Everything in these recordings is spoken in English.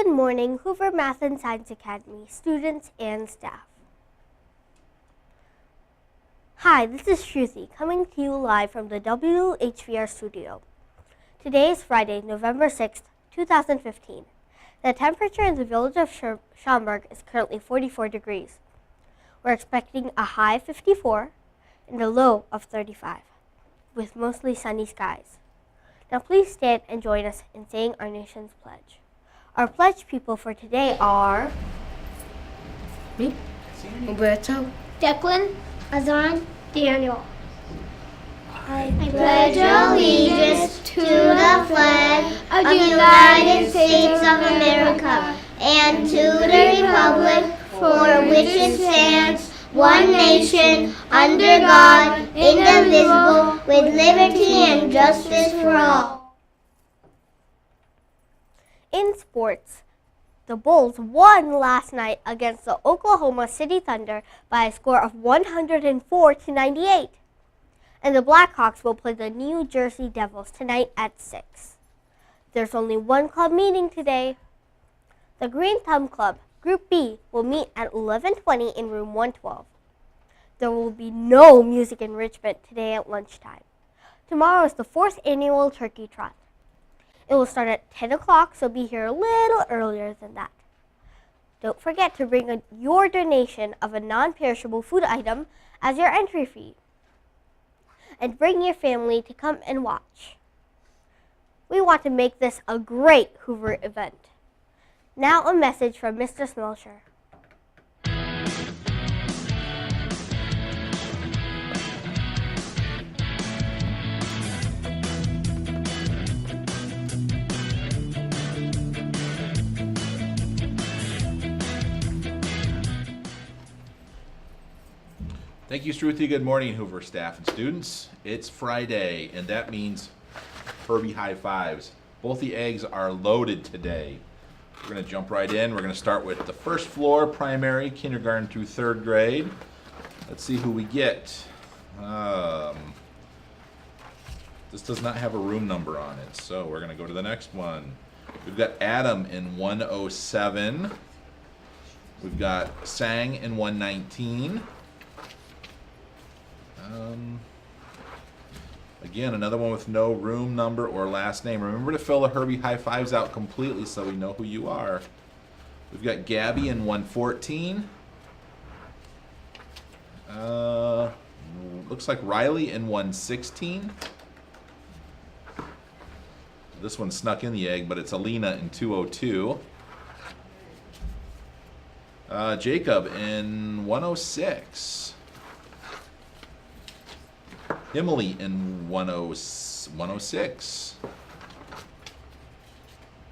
Good morning, Hoover Math and Science Academy students and staff. Hi, this is Shruti coming to you live from the WHVR studio. Today is Friday, November 6th, 2015. The temperature in the village of Schaumburg is currently 44 degrees. We're expecting a high of 54 and a low of 35, with mostly sunny skies. Now please stand and join us in saying our nation's pledge. Our pledge people for today are me, Umberto, Declan, Azan, Daniel. I pledge allegiance to the flag of the United States of America and to the republic for which it stands, one nation, under God, indivisible, with liberty and justice for all. In sports. The Bulls won last night against the Oklahoma City Thunder by a score of 104-98. And the Blackhawks will play the New Jersey Devils tonight at 6. There's only one club meeting today. The Green Thumb Club, Group B, will meet at 11:20 in room 112. There will be no music enrichment today at lunchtime. Tomorrow is the 4th annual Turkey Trot. It will start at 10 o'clock, so be here a little earlier than that. Don't forget to bring your donation of a non-perishable food item as your entry fee. And bring your family to come and watch. We want to make this a great Hoover event. Now a message from Mr. Smelcher. Thank you, Shruti. Good morning, Hoover staff and students. It's Friday, and that means Herbie high fives. Both the eggs are loaded today. We're going to jump right in. We're going to start with the first floor, primary, kindergarten through 3rd grade. Let's see who we get. This does not have a room number on it, so we're going to go to the next one. We've got Adam in 107. We've got Sang in 119. Again, another one with no room number or last name. Remember to fill the Herbie high fives out completely so we know who you are. We've got Gabby in 114. Looks like Riley in 116. This one snuck in the egg, but it's Alina in 202. Jacob in 106. Emily in 106.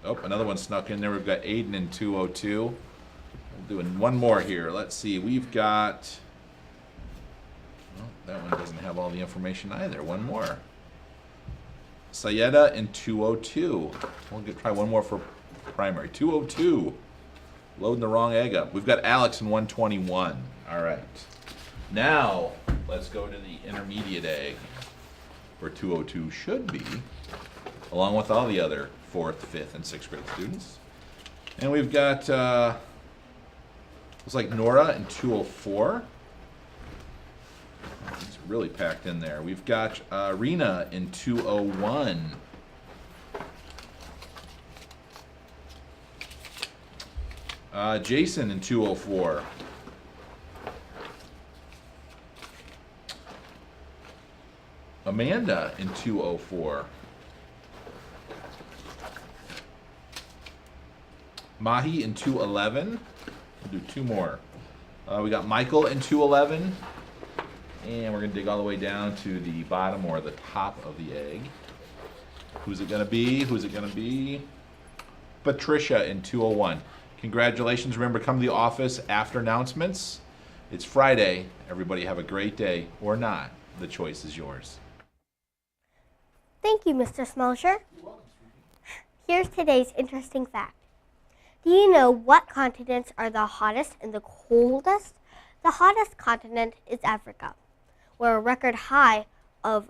Oh, another one snuck in there. We've got Aiden in 202. We're doing one more here. Let's see. We've got... Well, that one doesn't have all the information either. One more. Sayeda in 202. We'll try one more for primary. 202. Loading the wrong egg up. We've got Alex in 121. All right. Now, let's go to the intermediate egg, where 202 should be, along with all the other 4th, 5th, and 6th grade students. And we've got, looks like Nora in 204. It's really packed in there. We've got Rena in 201. Jason in 204. Amanda in 204. Mahi in 211. We'll do 2 more. We got Michael in 211. And we're going to dig all the way down to the bottom or the top of the egg. Who's it going to be? Who's it going to be? Patricia in 201. Congratulations. Remember, come to the office after announcements. It's Friday. Everybody have a great day. Or not. The choice is yours. Thank you, Mr. Smelcher. Here's today's interesting fact. Do you know what continents are the hottest and the coldest? The hottest continent is Africa, where a record high of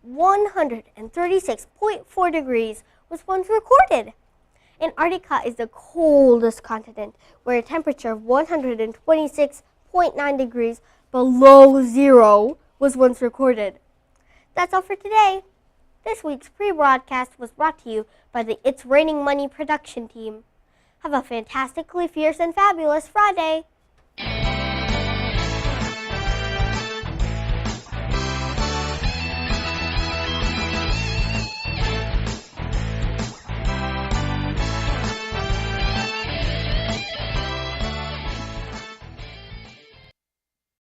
136.4 degrees was once recorded. Antarctica is the coldest continent, where a temperature of 126.9 degrees below zero was once recorded. That's all for today. This week's pre-broadcast was brought to you by the It's Raining Money production team. Have a fantastically fierce and fabulous Friday.